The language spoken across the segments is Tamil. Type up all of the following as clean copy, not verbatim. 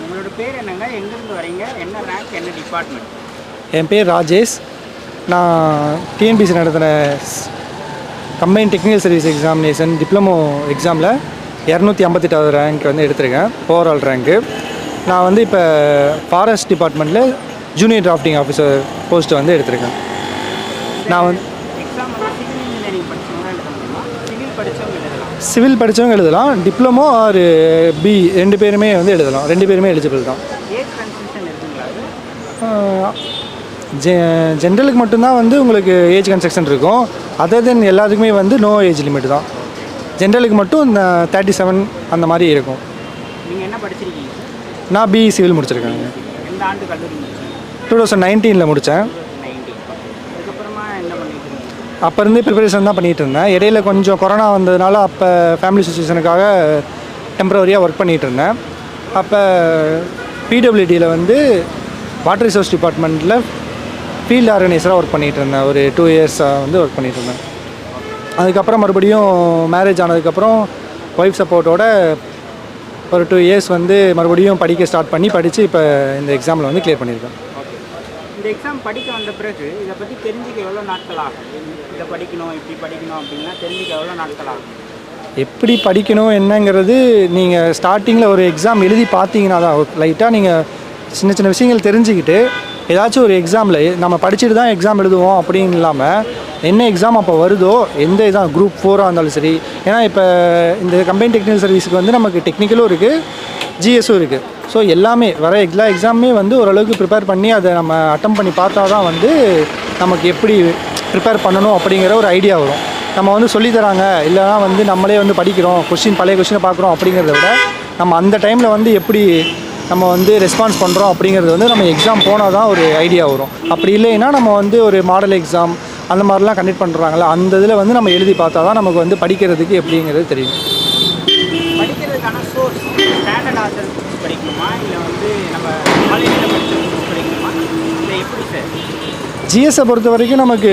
உங்களோட பேர் என்னங்க? எங்கேருந்து வரீங்க? என்ன ரேங்க், என்ன டிபார்ட்மெண்ட்? என் பேர் ராஜேஷ். நான் டிஎன்பிசி நடத்தின combine technical service examination diploma எக்ஸாமில் 258வது ரேங்க் வந்து எடுத்திருக்கேன், ஓவரால் ரேங்க்கு. நான் வந்து இப்போ ஃபாரஸ்ட் டிபார்ட்மெண்ட்டில் ஜூனியர் டிராஃப்டிங் ஆஃபீஸர் போஸ்ட்டு வந்து எடுத்திருக்கேன். நான் வந்து எக்ஸாம் சிவில் இன்ஜினியரிங் படித்தவங்க எழுத முடியுமா? சிவில் படித்தவங்க எழுதலாம். சிவில் படித்தவங்க எழுதலாம், டிப்ளமோ ஆர் பி ரெண்டு பேருமே வந்து எழுதலாம், ரெண்டு பேருமே எலிஜிபிள் தான். ஏஜ் கன்செஷன் இருக்குங்களா? ஜென்ரலுக்கு மட்டும்தான் வந்து உங்களுக்கு ஏஜ் கன்ஸ்ட்ரக்ஷன் இருக்கும். அதர் தென் எல்லாத்துக்குமே வந்து நோ ஏஜ் லிமிட் தான். ஜென்ரலுக்கு மட்டும் இந்த 37 அந்த மாதிரி இருக்கும். நீங்கள் என்ன படிச்சிருக்கீங்க? நான் பி சிவில் முடிச்சிருக்கேங்க. எந்த ஆண்டு கல்லூரி முடிச்சீங்க? 2019 முடித்தேன். 19. அதுக்கப்புறமா என்ன பண்ணிட்டு இருக்கீங்க? அப்போ இருந்து ப்ரிப்பரேஷன் தான் பண்ணிகிட்டு இருந்தேன். இடையில கொஞ்சம் கொரோனா வந்ததுனால அப்போ ஃபேமிலி சுச்சுவேஷனுக்காக டெம்பரவரியாக ஒர்க் பண்ணிகிட்டு இருந்தேன். அப்போ பிடபிள்யூடியில் வந்து வாட்டர் ரிசோர்ஸ் டிபார்ட்மெண்ட்டில் ஃபீல்டு ஆர்கனைசராக ஒர்க் பண்ணிகிட்டு இருந்தேன். ஒரு 2 இயர்ஸாக வந்து ஒர்க் பண்ணிகிட்டு இருந்தேன். அதுக்கப்புறம் மறுபடியும் மேரேஜ் ஆனதுக்கப்புறம் ஒய்ஃப் சப்போர்ட்டோட ஒரு 2 இயர்ஸ் வந்து மறுபடியும் படிக்க ஸ்டார்ட் பண்ணி படித்து இப்போ இந்த எக்ஸாமில் வந்து கிளியர் பண்ணியிருக்கேன். ஓகே. இந்த எக்ஸாம் படிக்க வந்த பிறகு இதை பற்றி தெரிஞ்சுக்க எவ்வளோ நாட்கள் ஆகும்? இதை படிக்கணும், இப்படி படிக்கணும் அப்படின்னா தெரிஞ்சுக்க எவ்வளோ நாட்கள் ஆகும்? எப்படி படிக்கணும் என்னங்கிறது நீங்கள் ஸ்டார்டிங்கில் ஒரு எக்ஸாம் எழுதி பார்த்தீங்கன்னா தான் லைட்டாக நீங்கள் சின்ன சின்ன விஷயங்கள் தெரிஞ்சுக்கிட்டு ஏதாச்சும் ஒரு எக்ஸாமில் நம்ம படிச்சுட்டு தான் எக்ஸாம் எழுதுவோம் அப்படின்னு இல்லாமல் என்ன எக்ஸாம் அப்போ வருதோ, எந்த எக்ஸாம் குரூப் 4ஆக இருந்தாலும் சரி. ஏன்னா இப்போ இந்த கம்பைன் டெக்னிக்கல் சர்வீஸுக்கு வந்து நமக்கு டெக்னிக்கலும் இருக்குது, ஜிஎஸும் இருக்குது. ஸோ எல்லாமே வர எல்லா எக்ஸாமுமே வந்து ஓரளவுக்கு ப்ரிப்பேர் பண்ணி அதை நம்ம அட்டம் பண்ணி பார்த்தா தான் வந்து நமக்கு எப்படி ப்ரிப்பேர் பண்ணணும் அப்படிங்கிற ஒரு ஐடியா வரும். நம்ம வந்து சொல்லித்தராங்க இல்லைனா வந்து நம்மளே வந்து படிக்கிறோம், பழைய கொஷினை பார்க்குறோம் அப்படிங்கிறத விட நம்ம அந்த டைமில் வந்து எப்படி நம்ம வந்து ரெஸ்பான்ஸ் பண்ணுறோம் அப்படிங்கிறது வந்து நம்ம எக்ஸாம் போனால் தான் ஒரு ஐடியா வரும். அப்படி இல்லைன்னா நம்ம வந்து ஒரு மாடல் எக்ஸாம் அந்த மாதிரிலாம் கண்டக்ட் பண்ணுறாங்களா, அந்த இதில் வந்து நம்ம எழுதி பார்த்தா தான் நமக்கு வந்து படிக்கிறதுக்கு எப்படிங்கிறது தெரியும். படிக்கிறதுக்கான சோர்ஸ் ஸ்டாண்டர்ட் ஆர்டர் புக்ஸ் படிக்கணுமா, இல்லை வந்து நம்ம காலேஜில் படித்த புக்ஸ் படிக்கணுமா, இல்லை எப்படி சார்? ஜிஎஸை பொறுத்த வரைக்கும் நமக்கு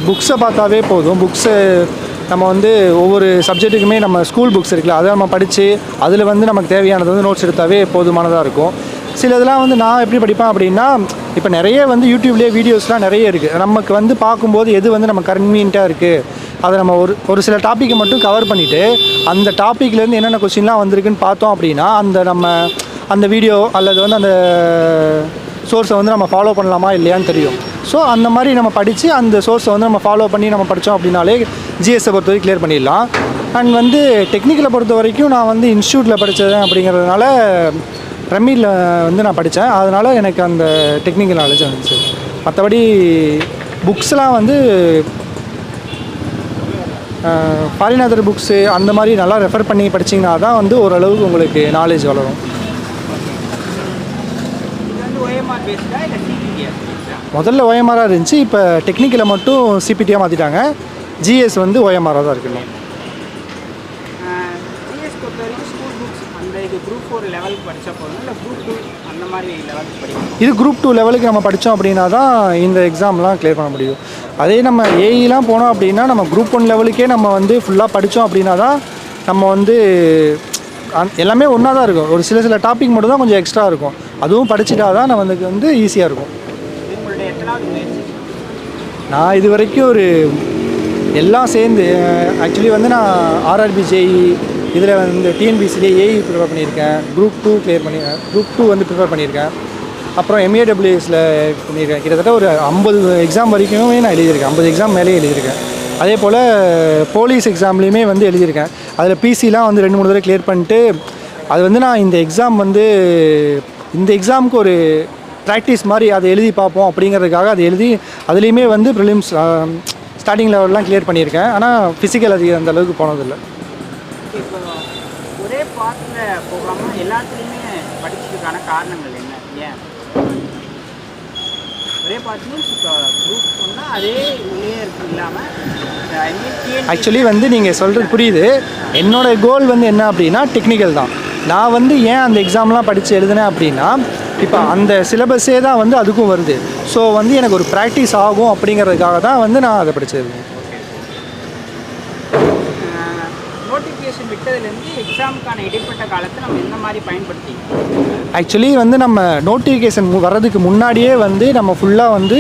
புக்ஸை பார்த்தாவே போதும். புக்ஸு நம்ம வந்து ஒவ்வொரு சப்ஜெக்ட்டுக்குமே நம்ம ஸ்கூல் புக்ஸ் இருக்குல்ல, அதை நம்ம படித்து அதில் வந்து நமக்கு தேவையானது வந்து நோட்ஸ் எடுத்தாவே போதுமானதாக இருக்கும். சில இதெல்லாம் வந்து நான் எப்படி படிப்பேன் அப்படின்னா, இப்போ நிறைய வந்து யூடியூப்லேயே வீடியோஸ்லாம் நிறைய இருக்குது. நமக்கு வந்து பார்க்கும்போது எது வந்து நம்ம கன்வீனியண்ட்டாக இருக்குது அதை நம்ம ஒரு சில டாப்பிக்கை மட்டும் கவர் பண்ணிவிட்டு அந்த டாப்பிக்லேருந்து என்னென்ன கொஸ்டின்லாம் வந்திருக்குன்னு பார்த்தோம் அப்படின்னா அந்த வீடியோ அல்லது வந்து அந்த சோர்ஸை வந்து நம்ம ஃபாலோ பண்ணலாமா இல்லையான்னு தெரியும். ஸோ அந்த மாதிரி நம்ம படித்து அந்த சோர்ஸை வந்து நம்ம ஃபாலோ பண்ணி நம்ம படித்தோம் அப்படின்னாலே ஜிஎஸை பொறுத்த வரைக்கும் கிளியர் பண்ணிடலாம். அண்ட் வந்து டெக்னிக்கலை பொறுத்த வரைக்கும் நான் வந்து இன்ஸ்டியூட்டில் படித்தேன் அப்படிங்கிறதுனால பிரமிடில் வந்து நான் படித்தேன். அதனால் எனக்கு அந்த டெக்னிக்கல் நாலேஜ் வந்துச்சு. மற்றபடி புக்ஸ்லாம் வந்து பாரிநாதர் புக்ஸு அந்த மாதிரி நல்லா ரெஃபர் பண்ணி படிச்சிங்கன்னா தான் வந்து ஓரளவுக்கு உங்களுக்கு நாலேஜ் வளரும். முதல்ல ஓஎம்ஆராக இருந்துச்சு, இப்போ டெக்னிக்கலை மட்டும் சிபிடியாக மாற்றிட்டாங்க. ஜிஎஸ் வந்து ஓஎம்ஆராக தான் இருக்கணும். ஜிஎஸ் பொறுத்த வரைக்கும் ஸ்கூல் புக்ஸ் அந்த இது குரூப் 4 லெவலுக்கு படித்தா போதும், இல்லை குரூப் 2 அந்த மாதிரி லெவலுக்கு படிக்கணும்? இது குரூப் 2 லெவலுக்கு நம்ம படித்தோம் அப்படின்னா தான் இந்த எக்ஸாம்லாம் கிளியர் பண்ண முடியும். அதே நம்ம ஏஇலாம் போனோம் அப்படின்னா நம்ம குரூப் 1 லெவலுக்கே நம்ம வந்து ஃபுல்லாக படித்தோம் அப்படின்னா தான் நம்ம வந்து எல்லாமே ஒன்றா தான் இருக்கும். ஒரு சில டாபிக் மட்டும் தான் கொஞ்சம் எக்ஸ்ட்ரா இருக்கும். அதுவும் படிச்சுட்டா தான் நமக்கு வந்து ஈஸியாக இருக்கும். நான் இது வரைக்கும் ஒரு எல்லாம் சேர்ந்து ஆக்சுவலி வந்து நான் ஆர்ஆர்பி ஜேஇ இதில் வந்து டிஎன்பிசிலே ஏஇ ப்ரிப்பேர் பண்ணியிருக்கேன், குரூப் 2 கிளியர் பண்ணி குரூப் 2 வந்து ப்ரிப்பேர் பண்ணியிருக்கேன். அப்புறம் எம்ஏடபிள்யூஎஸில் பண்ணியிருக்கேன். கிட்டத்தட்ட ஒரு 50 எக்ஸாம் வரைக்குமே நான் எழுதியிருக்கேன், 50 எக்ஸாம் மேலே எழுதியிருக்கேன். அதே போல் போலீஸ் எக்ஸாம்லேயுமே வந்து எழுதியிருக்கேன். அதில் பிசிலாம் வந்து 2-3 தடவை கிளியர் பண்ணிட்டு அது வந்து நான் இந்த எக்ஸாமுக்கு ஒரு ப்ராக்டிஸ் மாதிரி அதை எழுதி பார்ப்போம் அப்படிங்கிறதுக்காக அதை எழுதி அதுலேயுமே வந்து ப்ரிலிம்ஸ் ஸ்டார்டிங் லெவல்லாம் கிளியர் பண்ணியிருக்கேன். ஆனால் ஃபிசிக்கல் அது அந்த அளவுக்கு போனதில்லை. இப்போ ஒரே பாத்தில் போகாமல் எல்லாத்துலேயுமே படிச்சதுக்கான காரணங்கள் என்ன? ஏன் ஒரே பாத்துலையும் இப்போ குரூப் சொன்னால் அதே உள்ளே இல்லாமல் ஆக்சுவலி வந்து நீங்கள் சொல்கிறது புரியுது. என்னோடய கோல் வந்து என்ன அப்படின்னா டெக்னிக்கல் தான். நான் வந்து ஏன் அந்த எக்ஸாம்லாம் படித்து எழுதினேன் அப்படின்னா இப்போ அந்த சிலபஸே தான் வந்து அதுக்கும் வருது. ஸோ வந்து எனக்கு ஒரு ப்ராக்டிஸ் ஆகும் அப்படிங்கிறதுக்காக தான் வந்து நான் அதை படித்தது. நோட்டிஃபிகேஷன் விட்டதுலேருந்து எக்ஸாமுக்கான இடைப்பட்ட காலத்தை நம்ம எந்த மாதிரி பயன்படுத்தி ஆக்சுவலி வந்து நம்ம நோட்டிஃபிகேஷன் வர்றதுக்கு முன்னாடியே வந்து நம்ம ஃபுல்லாக வந்து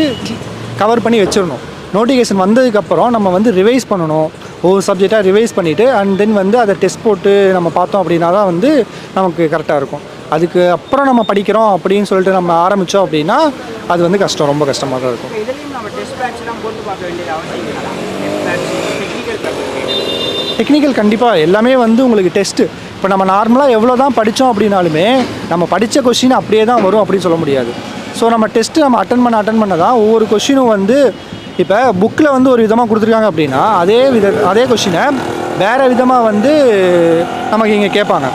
கவர் பண்ணி வச்சிடணும். நோட்டிஃபிகேஷன் வந்ததுக்கப்புறம் நம்ம வந்து ரிவைஸ் பண்ணணும். ஒவ்வொரு சப்ஜெக்டாக ரிவைஸ் பண்ணிவிட்டு அண்ட் தென் வந்து அதை டெஸ்ட் போட்டு நம்ம பார்த்தோம் அப்படின்னா தான் வந்து நமக்கு கரெக்டாக இருக்கும். அதுக்கு அப்புறம் நம்ம படிக்கிறோம் அப்படின்னு சொல்லிட்டு நம்ம ஆரம்பித்தோம் அப்படின்னா அது வந்து கஷ்டம், ரொம்ப கஷ்டமாக தான் இருக்கும். இதுலேயும் நம்ம டெஸ்ட் பேட்ச்லாம் போட்டு பார்க்க வேண்டியது அவசியம் இல்லை. டெஸ்ட் பேட்ச் டெக்னிக்கல் கண்டிப்பாக எல்லாமே வந்து உங்களுக்கு டெஸ்ட்டு. இப்போ நம்ம நார்மலாக எவ்வளோ தான் படித்தோம் அப்படின்னாலுமே நம்ம படித்த கொஷின் அப்படியே தான் வரும் அப்படின்னு சொல்ல முடியாது. ஸோ நம்ம டெஸ்ட்டு நம்ம அட்டன் பண்ண தான் ஒவ்வொரு கொஷினும் வந்து இப்போ புக்கில் வந்து ஒரு விதமாக கொடுத்துருக்காங்க அப்படின்னா அதே கொஷினை வேறு விதமாக வந்து நமக்கு இங்கே கேட்பாங்க.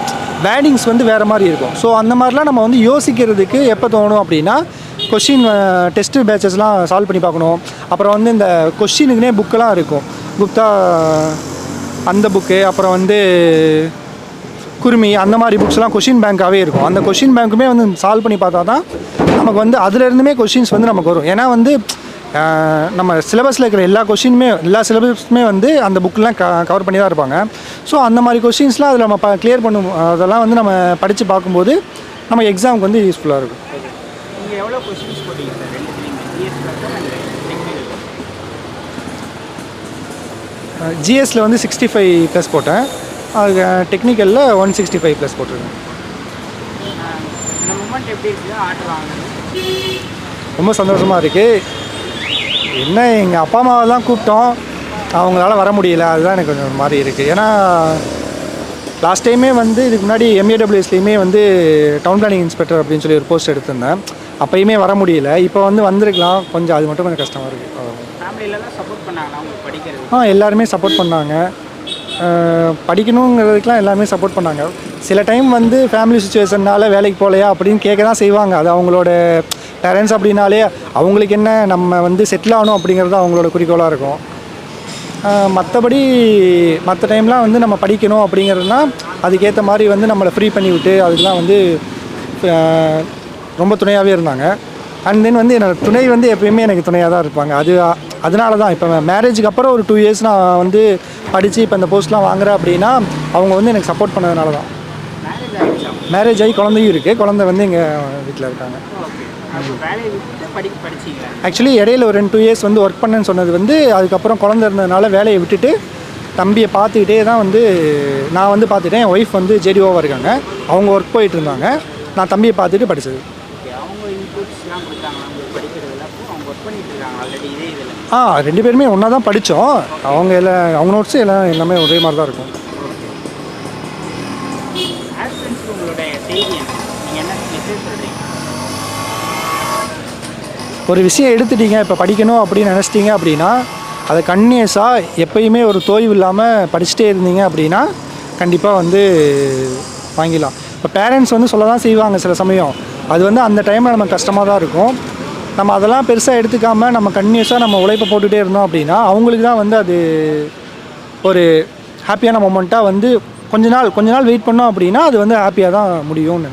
வேர்டிங்ஸ் வந்து வேறு மாதிரி இருக்கும். ஸோ அந்த மாதிரிலாம் நம்ம வந்து யோசிக்கிறதுக்கு எப்போ தோணும் அப்படின்னா கொஷின் டெஸ்ட்டு பேட்சஸ்லாம் சால்வ் பண்ணி பார்க்கணும். அப்புறம் வந்து இந்த கொஷினுக்குனே புக்கெல்லாம் இருக்கும். குப்தா அந்த புக்கு, அப்புறம் வந்து குருமி, அந்த மாதிரி புக்ஸ்லாம் கொஷின் பேங்காகவே இருக்கும். அந்த கொஷின் பேங்க்குமே வந்து சால்வ் பண்ணி பார்த்தா தான் நமக்கு வந்து அதுலேருந்துமே கொஷின்ஸ் வந்து நமக்கு வரும். ஏன்னா வந்து நம்ம சிலபஸில் இருக்கிற எல்லா சிலபஸுமே வந்து அந்த புக்கெலாம் கவர் பண்ணி தான் இருப்பாங்க. ஸோ அந்த மாதிரி கொஷின்ஸ்லாம் அதில் நம்ம கிளியர் பண்ணும், அதெல்லாம் வந்து நம்ம படித்து பார்க்கும்போது நமக்கு எக்ஸாமுக்கு வந்து யூஸ்ஃபுல்லாக இருக்கும். நீங்கள் எவ்வளோ கொஷின்ஸ் போட்டீங்க சார் ஜிஎஸ்சில் வந்து 65 ப்ளஸ் போட்டேன். அது டெக்னிக்கலில் 165 ப்ளஸ் போட்டிருக்கேன். இந்த மூமெண்ட் எப்படி இருக்குது ஆர்டர் வாங்குறது? ரொம்ப சந்தோஷமாக இருக்குது. என்ன எங்கள் அப்பா அம்மாவை தான் கூப்பிட்டோம், அவங்களால வர முடியல, அதுதான் எனக்கு கொஞ்சம் ஒரு மாதிரி இருக்குது. ஏன்னா லாஸ்ட் டைமே வந்து இதுக்கு முன்னாடி எம்ஏடபிள்யூஎஸ்லேயுமே வந்து டவுன் பிளானிங் இன்ஸ்பெக்டர் அப்படின்னு சொல்லி ஒரு போஸ்ட் எடுத்திருந்தேன். அப்போயுமே வர முடியல. இப்போ வந்து வந்திருக்கலாம், கொஞ்சம் அது மட்டும் கொஞ்சம் கஷ்டமாக இருக்குது. ஃபேமிலியிலலாம் சப்போர்ட் பண்ணாங்களா உங்களுக்கு படிக்கிறது? எல்லாருமே சப்போர்ட் பண்ணாங்க. படிக்கணுங்கிறதுக்கெலாம் எல்லாருமே சப்போர்ட் பண்ணாங்க. சில டைம் வந்து ஃபேமிலி சுச்சுவேஷனால் வேலைக்கு போகலையா அப்படின்னு கேட்க தான் செய்வாங்க. அது அவங்களோட பேரண்ட்ஸ் அப்படின்னாலே அவங்களுக்கு என்ன, நம்ம வந்து செட்டில் ஆகணும் அப்படிங்கிறது அவங்களோட குறிக்கோளாக இருக்கும். மற்றபடி மற்ற டைம்லாம் வந்து நம்ம படிக்கணும் அப்படிங்கிறதுனா அதுக்கேற்ற மாதிரி வந்து நம்மளை ஃப்ரீ பண்ணி விட்டு அதுக்கெலாம் வந்து ரொம்ப துணையாகவே இருந்தாங்க. அண்ட் தென் வந்து என்னோடய துணை வந்து எப்பயுமே எனக்கு துணையாக தான் இருப்பாங்க. அதனால தான் இப்போ மேரேஜுக்கு அப்புறம் ஒரு 2 இயர்ஸ் நான் வந்து படித்து இப்போ இந்த போஸ்ட்லாம் வாங்குறேன் அப்படின்னா அவங்க வந்து எனக்கு சப்போர்ட் பண்ணதுனால தான். மேரேஜ் ஆகி குழந்தையும் இருக்குது. குழந்தை வந்து எங்கள் வீட்டில் இருக்காங்க. ஆக்சுவலி இடையில ஒரு 2 இயர்ஸ் வந்து ஒர்க் பண்ணேன்னு சொன்னது வந்து அதுக்கப்புறம் குழந்தை இருந்ததுனால வேலையை விட்டுட்டு தம்பியை பார்த்துக்கிட்டே தான் வந்து நான் வந்து பார்த்துட்டேன். என் ஒய்ஃப் வந்து ஜேடிஓவாக இருக்காங்க. அவங்க ஒர்க் போயிட்டு இருந்தாங்க. நான் தம்பியை பார்த்துட்டு படித்தது. ரெண்டு பேருமே ஒன்றா தான் படித்தோம். அவங்க நோட்ஸு எல்லாமே ஒரே மாதிரி தான் இருக்கும். ஒரு விஷயம் எடுத்துட்டீங்க, இப்போ படிக்கணும் அப்படின்னு நினச்சிட்டிங்க அப்படின்னா அதை கன்னியஸாக எப்பயுமே ஒரு தோய்வு இல்லாமல் படிச்சுட்டே இருந்தீங்க அப்படின்னா கண்டிப்பாக வந்து வாங்கிடலாம். இப்போ பேரண்ட்ஸ் வந்து சொல்ல தான் செய்வாங்க சில சமயம். அது வந்து அந்த டைமில் நமக்கு கஷ்டமாக தான் இருக்கும். நம்ம அதெல்லாம் பெருசாக எடுத்துக்காமல் நம்ம கன்னியூஸாக நம்ம உழைப்பை போட்டுகிட்டே இருந்தோம் அப்படின்னா அவங்களுக்கு தான் வந்து அது ஒரு ஹாப்பியான மொமெண்ட்டாக வந்து கொஞ்ச நாள் வெயிட் பண்ணோம் அப்படின்னா அது வந்து ஹாப்பியாக தான் முடியும்னு